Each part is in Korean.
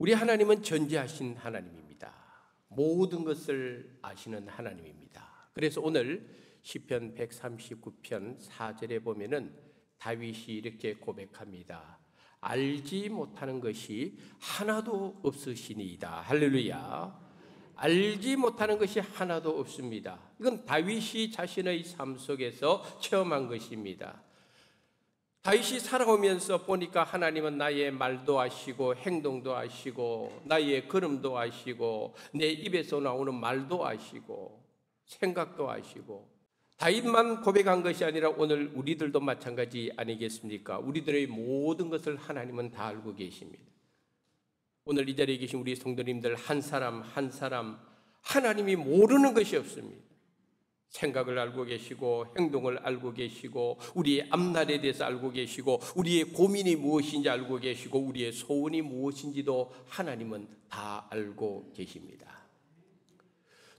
우리 하나님은 전지하신 하나님입니다. 모든 것을 아시는 하나님입니다. 그래서 오늘 시편 139편 4절에 보면은 다윗이 이렇게 고백합니다. 알지 못하는 것이 하나도 없으시니이다. 할렐루야. 알지 못하는 것이 하나도 없습니다. 이건 다윗이 자신의 삶 속에서 체험한 것입니다. 다윗이 살아오면서 보니까 하나님은 나의 말도 아시고 행동도 아시고 나의 걸음도 아시고 내 입에서 나오는 말도 아시고 생각도 아시고, 다윗만 고백한 것이 아니라 오늘 우리들도 마찬가지 아니겠습니까? 우리들의 모든 것을 하나님은 다 알고 계십니다. 오늘 이 자리에 계신 우리 성도님들 한 사람 한 사람 하나님이 모르는 것이 없습니다. 생각을 알고 계시고 행동을 알고 계시고 우리의 앞날에 대해서 알고 계시고 우리의 고민이 무엇인지 알고 계시고 우리의 소원이 무엇인지도 하나님은 다 알고 계십니다.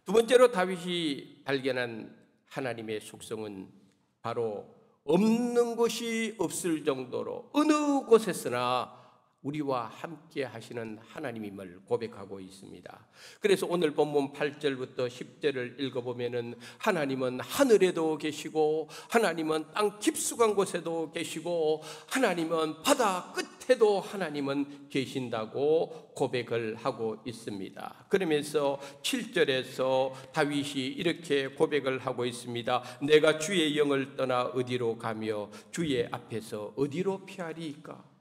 두 번째로 다윗이 발견한 하나님의 속성은 바로 없는 곳이 없을 정도로 어느 곳에서나 우리와 함께 하시는 하나님임을 고백하고 있습니다. 그래서 오늘 본문 8절부터 10절을 읽어보면은 하나님은 하늘에도 계시고 하나님은 땅 깊숙한 곳에도 계시고 하나님은 바다 끝에도 하나님은 계신다고 고백을 하고 있습니다. 그러면서 7절에서 다윗이 이렇게 고백을 하고 있습니다. 내가 주의 영을 떠나 어디로 가며 주의 앞에서 어디로 피하리이까?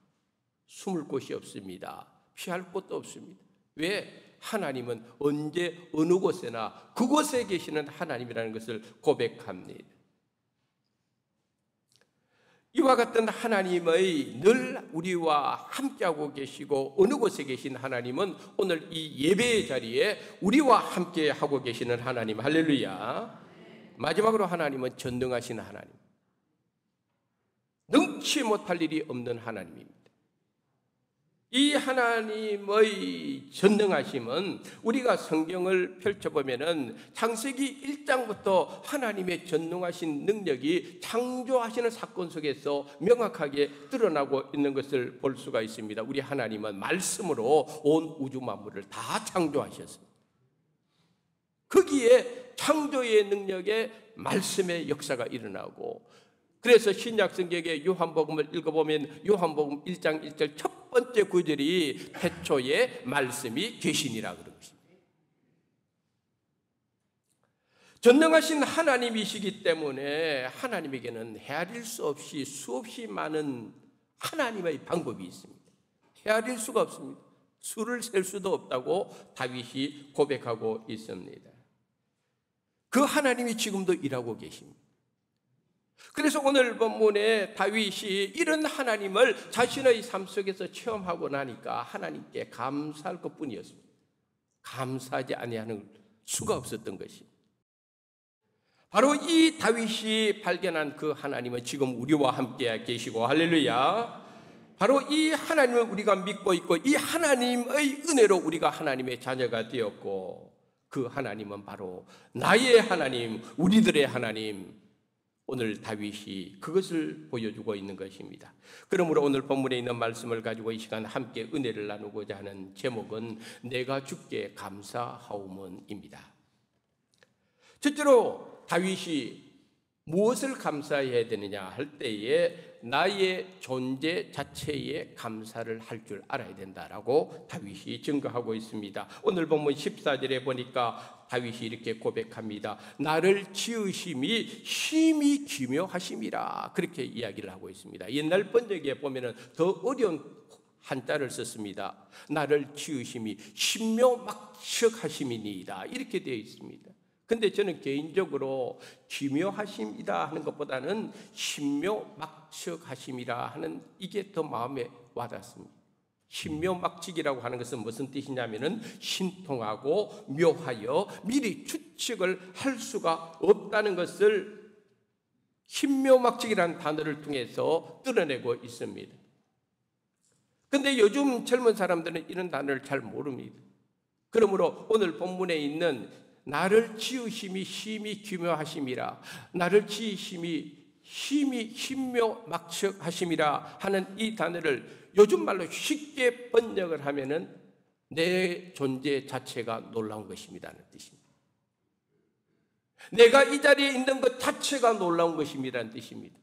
숨을 곳이 없습니다. 피할 곳도 없습니다. 왜? 하나님은 언제 어느 곳에나 그곳에 계시는 하나님이라는 것을 고백합니다. 이와 같은 하나님의 늘 우리와 함께하고 계시고 어느 곳에 계신 하나님은 오늘 이 예배의 자리에 우리와 함께하고 계시는 하나님. 할렐루야. 마지막으로 하나님은 전능하신 하나님, 능치 못할 일이 없는 하나님입니다. 이 하나님의 전능하심은 우리가 성경을 펼쳐보면은 창세기 1장부터 하나님의 전능하신 능력이 창조하시는 사건 속에서 명확하게 드러나고 있는 것을 볼 수가 있습니다. 우리 하나님은 말씀으로 온 우주 만물을 다 창조하셨습니다. 거기에 창조의 능력에 말씀의 역사가 일어나고, 그래서 신약 성경의 요한복음을 읽어보면 요한복음 1장 1절 첫 번째 구절이 태초에 말씀이 계시니라 그런 것입니다. 전능하신 하나님이시기 때문에 하나님에게는 헤아릴 수 없이 수없이 많은 하나님의 방법이 있습니다. 헤아릴 수가 없습니다. 수를 셀 수도 없다고 다윗이 고백하고 있습니다. 그 하나님이 지금도 일하고 계십니다. 그래서 오늘 본문에 다윗이 이런 하나님을 자신의 삶 속에서 체험하고 나니까 하나님께 감사할 것뿐이었습니다. 감사하지 아니하는 수가 없었던 것입니다. 바로 이 다윗이 발견한 그 하나님은 지금 우리와 함께 계시고, 할렐루야. 바로 이 하나님을 우리가 믿고 있고 이 하나님의 은혜로 우리가 하나님의 자녀가 되었고, 그 하나님은 바로 나의 하나님, 우리들의 하나님. 오늘 다윗이 그것을 보여주고 있는 것입니다. 그러므로 오늘 본문에 있는 말씀을 가지고 이 시간 함께 은혜를 나누고자 하는 제목은 내가 주께 감사하오문입니다. 첫째로 다윗이 무엇을 감사해야 되느냐 할 때에 나의 존재 자체에 감사를 할 줄 알아야 된다라고 다윗이 증거하고 있습니다. 오늘 본문 14절에 보니까 다윗이 이렇게 고백합니다. 나를 지으심이 심히 기묘하심이라, 그렇게 이야기를 하고 있습니다. 옛날 번역에 보면은 더 어려운 한자를 썼습니다. 나를 지으심이 신묘막측하심이니이다, 이렇게 되어 있습니다. 근데 저는 개인적으로 기묘하심이다 하는 것보다는 신묘막측하심이라 하는 이게 더 마음에 와닿습니다. 신묘막측이라고 하는 것은 무슨 뜻이냐면은 신통하고 묘하여 미리 추측을 할 수가 없다는 것을 신묘막측이라는 단어를 통해서 드러내고 있습니다. 근데 요즘 젊은 사람들은 이런 단어를 잘 모릅니다. 그러므로 오늘 본문에 있는 나를 지으심이 심히 기묘하심이라, 나를 지으심이 심히 신묘막측하심이라 하는 이 단어를 요즘 말로 쉽게 번역을 하면은 내 존재 자체가 놀라운 것입니다는 뜻입니다. 내가 이 자리에 있는 것 자체가 놀라운 것입니다는 뜻입니다.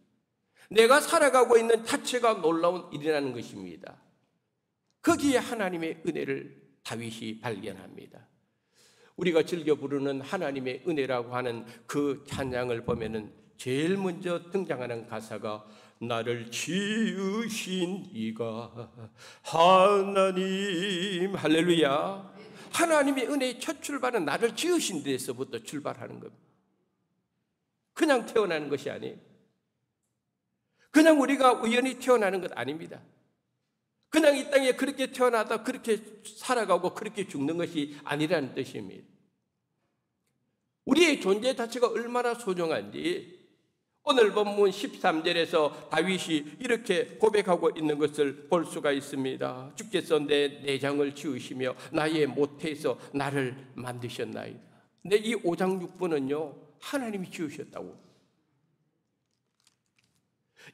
내가 살아가고 있는 자체가 놀라운 일이라는 것입니다. 거기에 하나님의 은혜를 다윗이 발견합니다. 우리가 즐겨 부르는 하나님의 은혜라고 하는 그 찬양을 보면은 제일 먼저 등장하는 가사가 나를 지으신 이가 하나님, 할렐루야. 하나님의 은혜의 첫 출발은 나를 지으신 데서부터 출발하는 겁니다. 그냥 태어나는 것이 아니에요. 그냥 우리가 우연히 태어나는 것 아닙니다. 그냥 이 땅에 그렇게 태어나다 그렇게 살아가고 그렇게 죽는 것이 아니라는 뜻입니다. 우리의 존재 자체가 얼마나 소중한지 오늘 본문 13절에서 다윗이 이렇게 고백하고 있는 것을 볼 수가 있습니다. 주께서 내 내장을 지으시며 나의 모태에서 나를 만드셨나이다. 근데 이 5장 6번은요 하나님이 지으셨다고.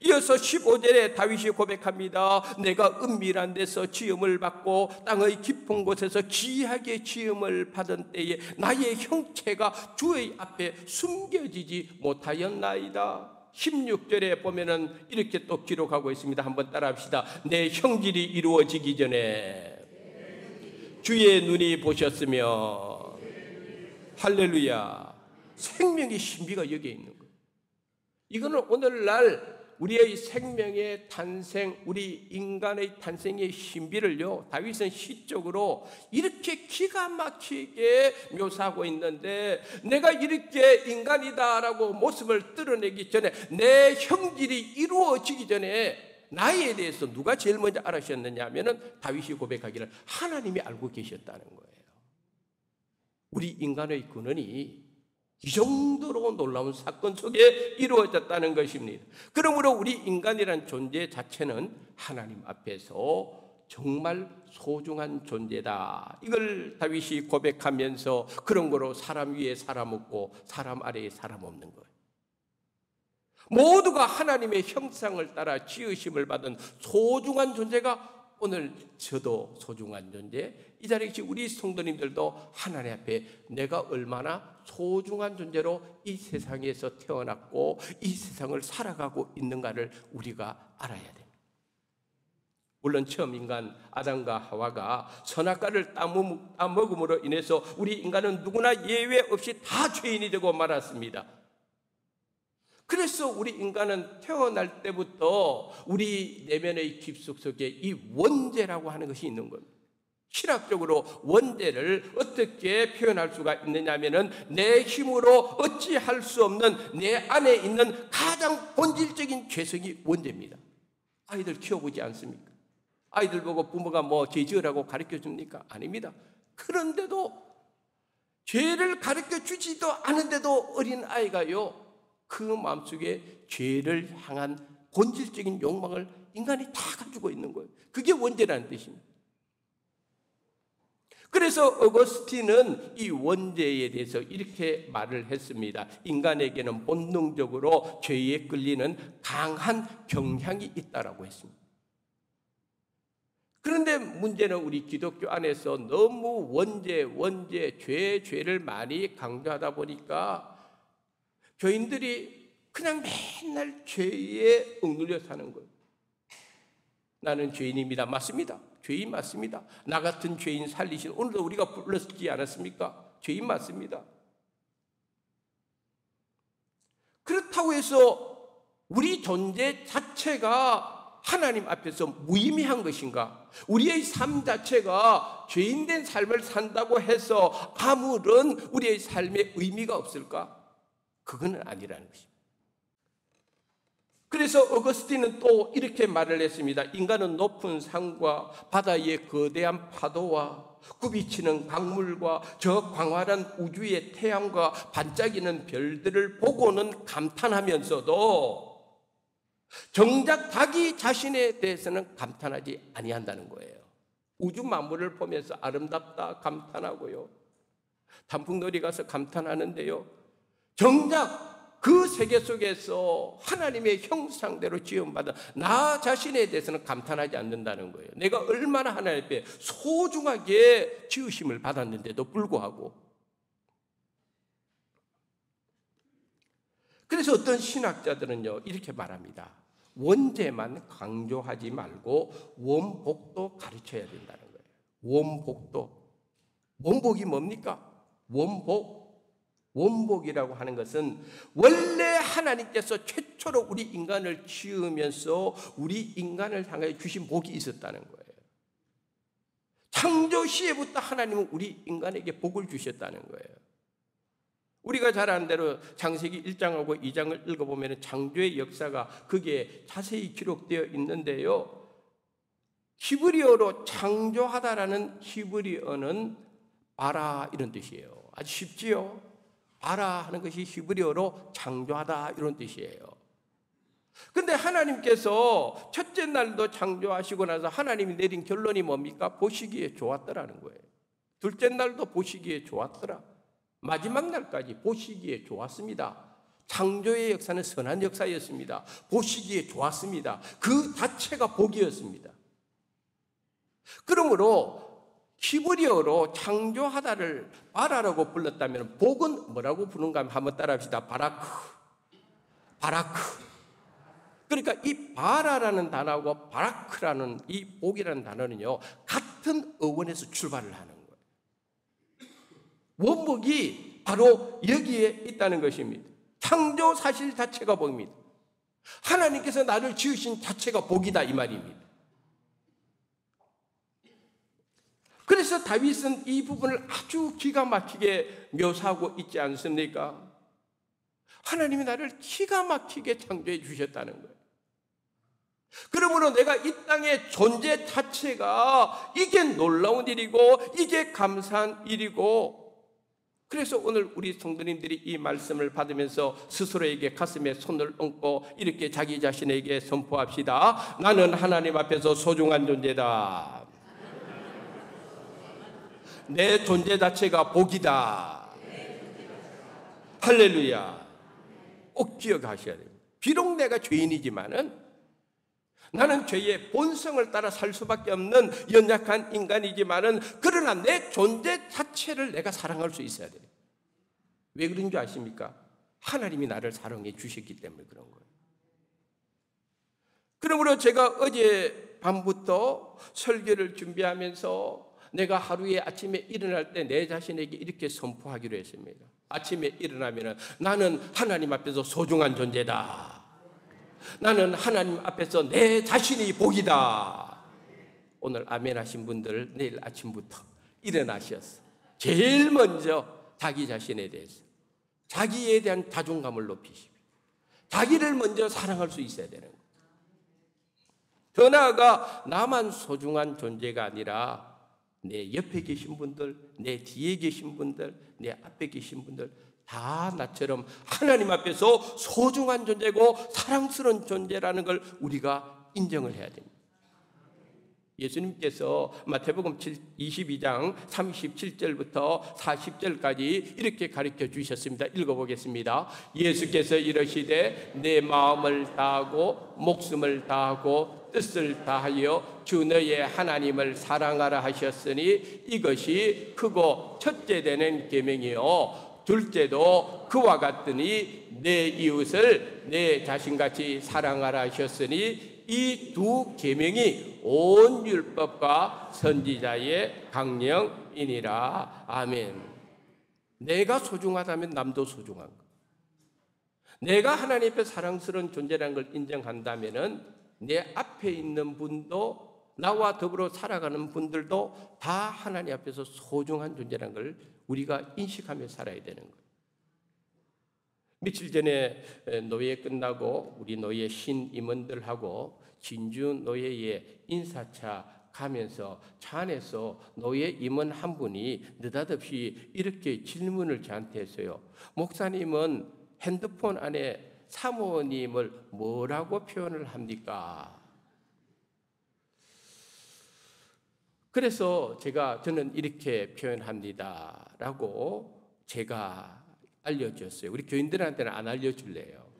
이어서 15절에 다윗이 고백합니다. 내가 은밀한 데서 지음을 받고 땅의 깊은 곳에서 기이하게 지음을 받은 때에 나의 형체가 주의 앞에 숨겨지지 못하였나이다. 16절에 보면은 이렇게 또 기록하고 있습니다. 한번 따라합시다. 내 형질이 이루어지기 전에 주의 눈이 보셨으며, 할렐루야. 생명의 신비가 여기에 있는 거예요. 이거는 오늘날 우리의 생명의 탄생, 우리 인간의 탄생의 신비를요 다윗은 시적으로 이렇게 기가 막히게 묘사하고 있는데, 내가 이렇게 인간이다라고 모습을 드러내기 전에, 내 형질이 이루어지기 전에 나에 대해서 누가 제일 먼저 알으셨느냐 하면은 다윗이 고백하기를 하나님이 알고 계셨다는 거예요. 우리 인간의 근원이 이 정도로 놀라운 사건 속에 이루어졌다는 것입니다. 그러므로 우리 인간이란 존재 자체는 하나님 앞에서 정말 소중한 존재다. 이걸 다윗이 고백하면서 그런 거로 사람 위에 사람 없고 사람 아래에 사람 없는 거예요. 모두가 하나님의 형상을 따라 지으심을 받은 소중한 존재가 오늘 저도 소중한 존재, 이 자리에 계신 우리 성도님들도 하나님 앞에 내가 얼마나 소중한 존재로 이 세상에서 태어났고 이 세상을 살아가고 있는가를 우리가 알아야 됩니다. 물론 처음 인간 아담과 하와가 선악과를 따먹음으로 인해서 우리 인간은 누구나 예외 없이 다 죄인이 되고 말았습니다. 그래서 우리 인간은 태어날 때부터 우리 내면의 깊숙속에 이 원죄라고 하는 것이 있는 겁니다. 신학적으로 원죄를 어떻게 표현할 수가 있느냐 하면은 내 힘으로 어찌할 수 없는 내 안에 있는 가장 본질적인 죄성이 원죄입니다. 아이들 키워보지 않습니까? 아이들 보고 부모가 뭐 죄 지으라고 가르쳐 줍니까? 아닙니다. 그런데도 죄를 가르쳐 주지도 않은데도 어린 아이가요 그 마음속에 죄를 향한 본질적인 욕망을 인간이 다 가지고 있는 거예요. 그게 원죄라는 뜻입니다. 그래서 어거스틴은 이 원죄에 대해서 이렇게 말을 했습니다. 인간에게는 본능적으로 죄에 끌리는 강한 경향이 있다라고 했습니다. 그런데 문제는 우리 기독교 안에서 너무 원죄, 죄를 많이 강조하다 보니까 교인들이 그냥 맨날 죄에 억눌려 사는 거예요. 나는 죄인입니다. 맞습니다. 죄인 맞습니다. 나 같은 죄인 살리신, 오늘도 우리가 불렀지 않았습니까? 죄인 맞습니다. 그렇다고 해서 우리 존재 자체가 하나님 앞에서 무의미한 것인가? 우리의 삶 자체가 죄인된 삶을 산다고 해서 아무런 우리의 삶에 의미가 없을까? 그거는 아니라는 것입니다. 그래서 어거스틴은 또 이렇게 말을 했습니다. 인간은 높은 산과 바다의 거대한 파도와 굽이치는 강물과 저 광활한 우주의 태양과 반짝이는 별들을 보고는 감탄하면서도 정작 자기 자신에 대해서는 감탄하지 아니한다는 거예요. 우주 만물을 보면서 아름답다 감탄하고요. 단풍놀이 가서 감탄하는데요. 정작 그 세계 속에서 하나님의 형상대로 지음받은 나 자신에 대해서는 감탄하지 않는다는 거예요. 내가 얼마나 하나님 앞에 소중하게 지으심을 받았는데도 불구하고. 그래서 어떤 신학자들은요, 이렇게 말합니다. 원죄만 강조하지 말고 원복도 가르쳐야 된다는 거예요. 원복도. 원복이 뭡니까? 원복이라고 하는 것은 원래 하나님께서 최초로 우리 인간을 지으면서 우리 인간을 향하여 주신 복이 있었다는 거예요. 창조 시에부터 하나님은 우리 인간에게 복을 주셨다는 거예요. 우리가 잘 아는 대로 창세기 1장하고 2장을 읽어보면 창조의 역사가 거기에 자세히 기록되어 있는데요. 히브리어로 창조하다라는 히브리어는 바라 이런 뜻이에요. 아주 쉽지요? 바라 하는 것이 히브리어로 창조하다 이런 뜻이에요. 근데 하나님께서 첫째 날도 창조하시고 나서 하나님이 내린 결론이 뭡니까? 보시기에 좋았더라는 거예요. 둘째 날도 보시기에 좋았더라. 마지막 날까지 보시기에 좋았습니다. 창조의 역사는 선한 역사였습니다. 보시기에 좋았습니다. 그 자체가 복이었습니다. 그러므로 히브리어로 창조하다를 바라라고 불렀다면 복은 뭐라고 부르는가 한번 따라합시다. 바라크. 그러니까 이 바라라는 단어하고 바라크라는 이 복이라는 단어는요, 같은 어원에서 출발을 하는 거예요. 원복이 바로 여기에 있다는 것입니다. 창조 사실 자체가 복입니다. 하나님께서 나를 지으신 자체가 복이다 이 말입니다. 그래서 다윗은 이 부분을 아주 기가 막히게 묘사하고 있지 않습니까? 하나님이 나를 기가 막히게 창조해 주셨다는 거예요. 그러므로 내가 이 땅의 존재 자체가 이게 놀라운 일이고 이게 감사한 일이고, 그래서 오늘 우리 성도님들이 이 말씀을 받으면서 스스로에게 가슴에 손을 얹고 이렇게 자기 자신에게 선포합시다. 나는 하나님 앞에서 소중한 존재다. 내 존재 자체가 복이다. 할렐루야. 꼭 기억하셔야 됩니다. 비록 내가 죄인이지만은, 나는 죄의 본성을 따라 살 수밖에 없는 연약한 인간이지만은, 그러나 내 존재 자체를 내가 사랑할 수 있어야 돼요. 왜 그런 줄 아십니까? 하나님이 나를 사랑해 주셨기 때문에 그런 거예요. 그러므로 제가 어제 밤부터 설교를 준비하면서 내가 하루에 아침에 일어날 때 내 자신에게 이렇게 선포하기로 했습니다. 아침에 일어나면 나는 하나님 앞에서 소중한 존재다. 나는 하나님 앞에서 내 자신이 복이다. 오늘 아멘 하신 분들 내일 아침부터 일어나셔서 제일 먼저 자기 자신에 대해서, 자기에 대한 자존감을 높이시고 자기를 먼저 사랑할 수 있어야 되는 거예요. 더 나아가 나만 소중한 존재가 아니라 내 옆에 계신 분들, 내 뒤에 계신 분들, 내 앞에 계신 분들 다 나처럼 하나님 앞에서 소중한 존재고 사랑스러운 존재라는 걸 우리가 인정을 해야 됩니다. 예수님께서 마태복음 22장 37절부터 40절까지 이렇게 가르쳐 주셨습니다. 읽어보겠습니다. 예수께서 이르시되 내 마음을 다하고 목숨을 다하고 뜻을 다하여 주 너의 하나님을 사랑하라 하셨으니 이것이 크고 첫째 되는 계명이요 둘째도 그와 같으니 내 이웃을 내 자신같이 사랑하라 하셨으니 이 두 계명이 온 율법과 선지자의 강령이니라. 아멘. 내가 소중하다면 남도 소중한 것, 내가 하나님 앞에 사랑스러운 존재라는 걸 인정한다면은 내 앞에 있는 분도 나와 더불어 살아가는 분들도 다 하나님 앞에서 소중한 존재라는 걸 우리가 인식하며 살아야 되는 거예요. 며칠 전에 노예 끝나고 우리 노예 신임원들하고 진주 노예의 인사차 가면서 차 안에서 노예 임원 한 분이 느닷없이 이렇게 질문을 저한테 했어요. 목사님은 핸드폰 안에 사모님을 뭐라고 표현을 합니까? 그래서 저는 이렇게 표현합니다 라고 제가 알려줬어요. 우리 교인들한테는 안 알려줄래요.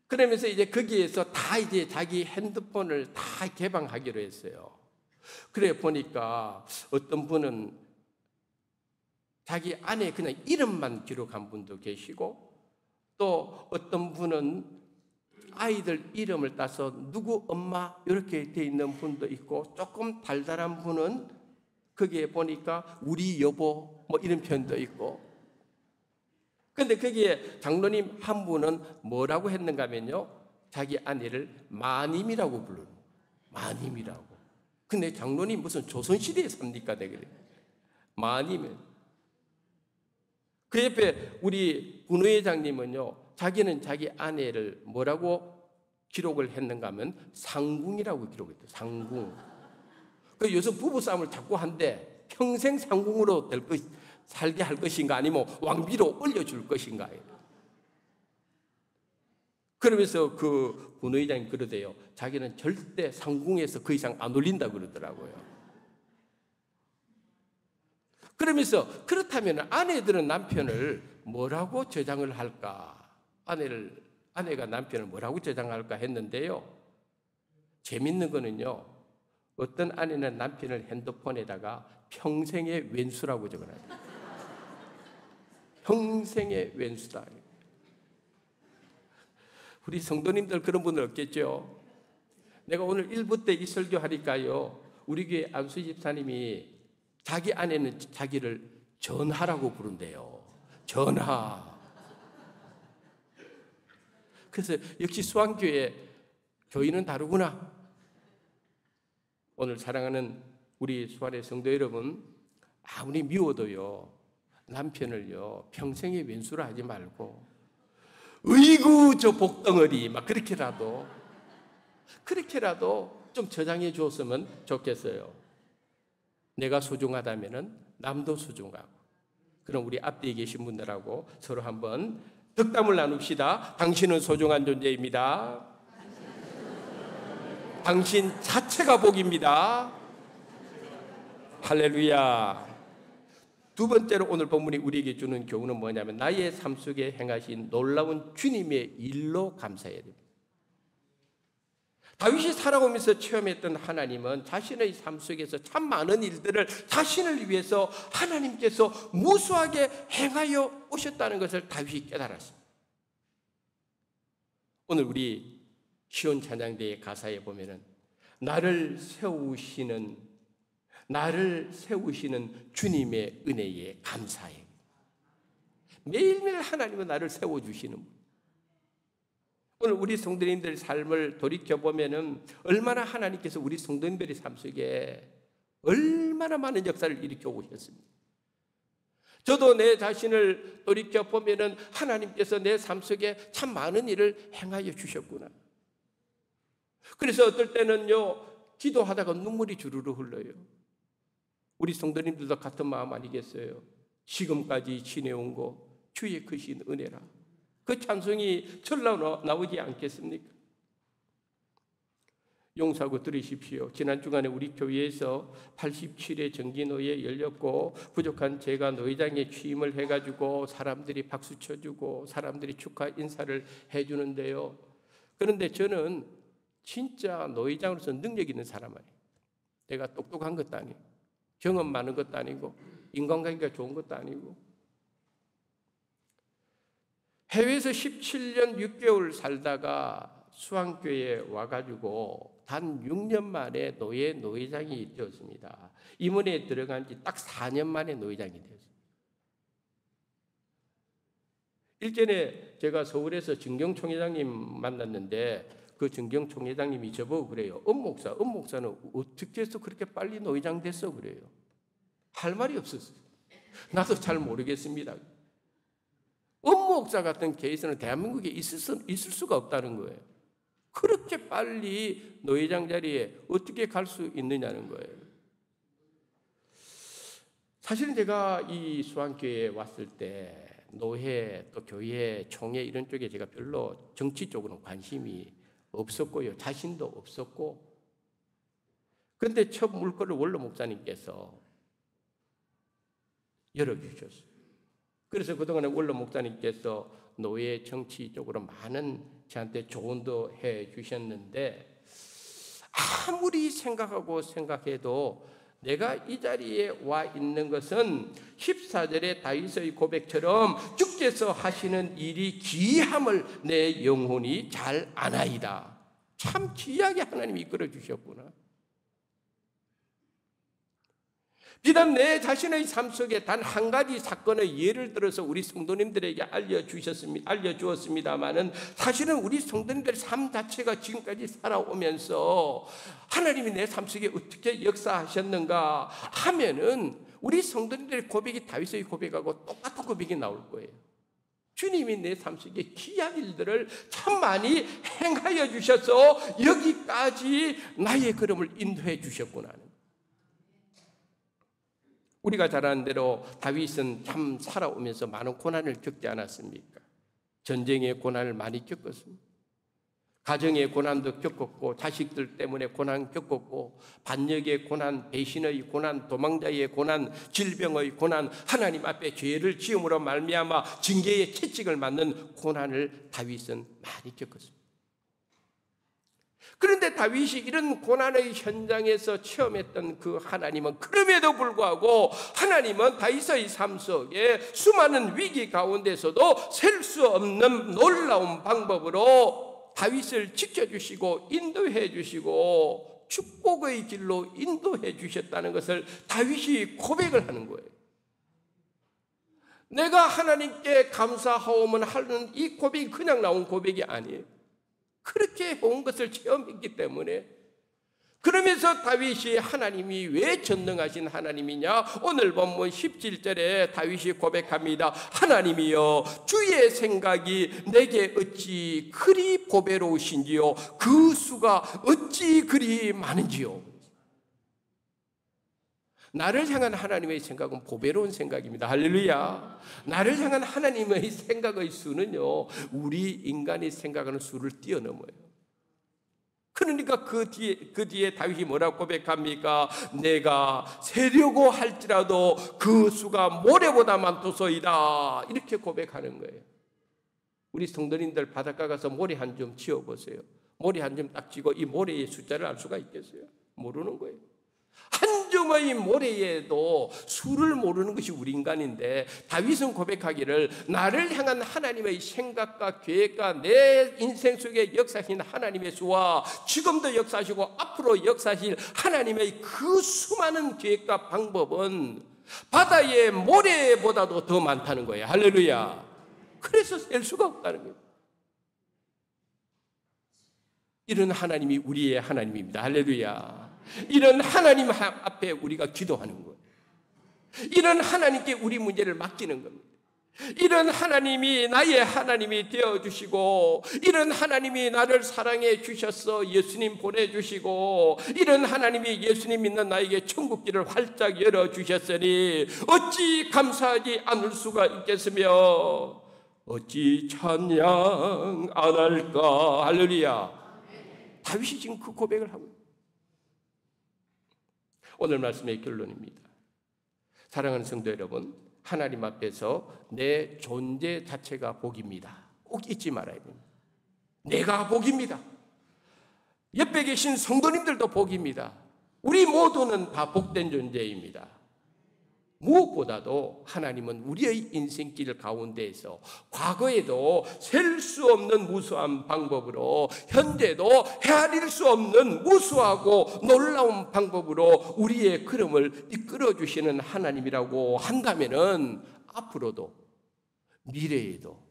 그러면서 이제 거기에서 다 이제 자기 핸드폰을 다 개방하기로 했어요. 그래 보니까 어떤 분은 자기 아내 그냥 이름만 기록한 분도 계시고, 또 어떤 분은 아이들 이름을 따서 누구 엄마 이렇게 돼 있는 분도 있고, 조금 달달한 분은 거기에 보니까 우리 여보 뭐 이런 표현도 있고. 근데 거기에 장로님 한 분은 뭐라고 했는가 하면요, 자기 아내를 마님이라고 부르는, 마님이라고. 근데 장로님 무슨 조선시대에 삽니까? 내가 마님은. 그 옆에 우리 군의장님은요, 자기는 자기 아내를 뭐라고 기록을 했는가 하면 상궁이라고 기록했대요. 상궁. 그 요즘 부부싸움을 자꾸 한대. 평생 상궁으로 살게 할 것인가, 아니면 왕비로 올려줄 것인가. 그러면서 그 군의장이 그러대요. 자기는 절대 상궁에서 그 이상 안 올린다 그러더라고요. 그러면서 그렇다면 아내들은 남편을 뭐라고 저장을 할까? 아내가 남편을 뭐라고 저장할까 했는데요. 재밌는 거는요, 어떤 아내는 남편을 핸드폰에다가 평생의 왼수라고 적어놔요. 평생의 왼수다. 우리 성도님들 그런 분들 없겠죠? 내가 오늘 1부 때 이 설교하니까요, 우리 교회 안수 집사님이 자기 아내는 자기를 전하라고 부른대요. 전하. 그래서 역시 수안교회 교인은 다르구나. 오늘 사랑하는 우리 수안의 성도 여러분, 아무리 미워도요, 남편을요 평생의 왼수로 하지 말고, 으이구 저 복덩어리 막 그렇게라도 좀 저장해 주었으면 좋겠어요. 내가 소중하다면은 남도 소중하고. 그럼 우리 앞뒤에 계신 분들하고 서로 한번 덕담을 나눕시다. 당신은 소중한 존재입니다. 당신 자체가 복입니다. 할렐루야. 두 번째로 오늘 본문이 우리에게 주는 교훈은 뭐냐면, 나의 삶 속에 행하신 놀라운 주님의 일로 감사해야 됩니다. 다윗이 살아오면서 체험했던 하나님은 자신의 삶 속에서 참 많은 일들을 자신을 위해서 하나님께서 무수하게 행하여 오셨다는 것을 다윗이 깨달았습니다. 오늘 우리 시온 찬양대의 가사에 보면은 나를 세우시는 주님의 은혜에 감사해. 매일매일 하나님은 나를 세워주시는 분. 오늘 우리 성도님들 삶을 돌이켜보면은 얼마나 하나님께서 우리 성도님들의 삶 속에 얼마나 많은 역사를 일으켜 오셨습니다. 저도 내 자신을 돌이켜보면은 하나님께서 내 삶 속에 참 많은 일을 행하여 주셨구나. 그래서 어떨 때는요, 기도하다가 눈물이 주르르 흘러요. 우리 성도님들도 같은 마음 아니겠어요? 지금까지 지내온 거 주의 크신 은혜라. 그 찬송이 절로 나오지 않겠습니까? 용서하고 들으십시오. 지난 주간에 우리 교회에서 87회 정기노예 열렸고, 부족한 제가 노회장에 취임을 해가지고 사람들이 박수 쳐주고 사람들이 축하 인사를 해주는데요. 그런데 저는 진짜 노회장으로서 능력 있는 사람 아니에요. 내가 똑똑한 것도 아니고 경험 많은 것도 아니고 인간관계가 좋은 것도 아니고, 해외에서 17년 6개월 살다가 수안교회에 와가지고 단 6년 만에 노회장이 되었습니다. 임원에 들어간 지 딱 4년 만에 노회장이 되었습니다. 일전에 제가 서울에서 정경 총회장님 만났는데, 그 정경 총회장님이 저보고 그래요. 엄목사는 어떻게 해서 그렇게 빨리 노회장 됐어? 그래요. 할 말이 없었어요. 나도 잘 모르겠습니다. 엄목사 같은 케이스는 대한민국에 있을 수가 없다는 거예요. 그렇게 빨리 노회장 자리에 어떻게 갈 수 있느냐는 거예요. 사실은 제가 이 수안교회에 왔을 때 노회 또 교회 총회 이런 쪽에 제가 별로 정치 쪽으로는 관심이 없었고요, 자신도 없었고, 그런데 첫 물꼬를 원로 목사님께서 열어주셨어요. 그래서 그동안에 원로 목사님께서 노예 정치 쪽으로 많은 저한테 조언도 해 주셨는데, 아무리 생각해도 내가 이 자리에 와 있는 것은 14절의 다윗의 고백처럼 주께서 하시는 일이 기이함을 내 영혼이 잘 아나이다. 참 귀하게 하나님이 이끌어 주셨구나. 비단 내 자신의 삶 속에 단 한 가지 사건의 예를 들어서 우리 성도님들에게 알려주었습니다마는, 사실은 우리 성도님들의 삶 자체가 지금까지 살아오면서 하나님이 내 삶 속에 어떻게 역사하셨는가 하면은 우리 성도님들의 고백이 다윗의 고백하고 똑같은 고백이 나올 거예요. 주님이 내 삶 속에 귀한 일들을 참 많이 행하여 주셔서 여기까지 나의 걸음을 인도해 주셨구나. 우리가 잘 아는 대로 다윗은 참 살아오면서 많은 고난을 겪지 않았습니까? 전쟁의 고난을 많이 겪었습니다. 가정의 고난도 겪었고, 자식들 때문에 고난 겪었고, 반역의 고난, 배신의 고난, 도망자의 고난, 질병의 고난, 하나님 앞에 죄를 지음으로 말미암아 징계의 채찍을 맞는 고난을 다윗은 많이 겪었습니다. 그런데 다윗이 이런 고난의 현장에서 체험했던 그 하나님은, 그럼에도 불구하고 하나님은 다윗의 삶 속에 수많은 위기 가운데서도 셀 수 없는 놀라운 방법으로 다윗을 지켜주시고 인도해 주시고 축복의 길로 인도해 주셨다는 것을 다윗이 고백을 하는 거예요. 내가 하나님께 감사하오면 하는 이 고백이 그냥 나온 고백이 아니에요. 그렇게 해온 것을 체험했기 때문에. 그러면서 다윗이 하나님이 왜 전능하신 하나님이냐, 오늘 본문 17절에 다윗이 고백합니다. 하나님이여, 주의 생각이 내게 어찌 그리 보배로우신지요, 그 수가 어찌 그리 많은지요. 나를 향한 하나님의 생각은 보배로운 생각입니다. 할렐루야. 나를 향한 하나님의 생각의 수는요, 우리 인간이 생각하는 수를 뛰어넘어요. 그러니까 그 뒤에 다윗이 뭐라고 고백합니까? 내가 세려고 할지라도 그 수가 모래보다 많도소이다. 이렇게 고백하는 거예요. 우리 성도님들 바닷가 가서 모래 한 점 치워보세요. 모래 한 점 딱 치고 이 모래의 숫자를 알 수가 있겠어요? 모르는 거예요. 한 점의 모래에도 수를 모르는 것이 우리 인간인데, 다윗은 고백하기를 나를 향한 하나님의 생각과 계획과 내 인생 속에 역사하신 하나님의 수와 지금도 역사하시고 앞으로 역사하실 하나님의 그 수많은 계획과 방법은 바다의 모래보다도 더 많다는 거예요. 할렐루야. 그래서 셀 수가 없다는 거예요. 이런 하나님이 우리의 하나님입니다. 할렐루야. 이런 하나님 앞에 우리가 기도하는 거예요. 이런 하나님께 우리 문제를 맡기는 겁니다. 이런 하나님이 나의 하나님이 되어주시고, 이런 하나님이 나를 사랑해 주셔서 예수님 보내주시고, 이런 하나님이 예수님 믿는 나에게 천국길을 활짝 열어주셨으니 어찌 감사하지 않을 수가 있겠으며 어찌 찬양 안 할까. 할렐루야. 다윗이 지금 그 고백을 하고 있어요. 오늘 말씀의 결론입니다. 사랑하는 성도 여러분, 하나님 앞에서 내 존재 자체가 복입니다. 꼭 잊지 말아야 됩니다. 내가 복입니다. 옆에 계신 성도님들도 복입니다. 우리 모두는 다 복된 존재입니다. 무엇보다도 하나님은 우리의 인생길 가운데에서 과거에도 셀 수 없는 무수한 방법으로, 현재도 헤아릴 수 없는 무수하고 놀라운 방법으로 우리의 걸음을 이끌어 주시는 하나님이라고 한다면은, 앞으로도 미래에도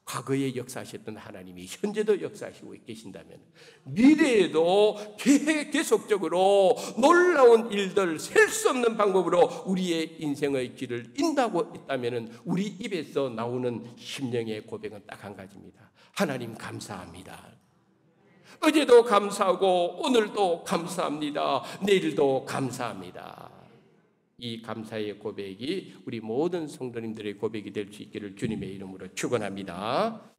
과거에 역사하셨던 하나님이 현재도 역사하시고 계신다면, 미래에도 계속적으로 놀라운 일들, 셀 수 없는 방법으로 우리의 인생의 길을 인도하고 있다면, 우리 입에서 나오는 심령의 고백은 딱 한 가지입니다. 하나님 감사합니다. 어제도 감사하고 오늘도 감사합니다. 내일도 감사합니다. 이 감사의 고백이 우리 모든 성도님들의 고백이 될 수 있기를 주님의 이름으로 축원합니다.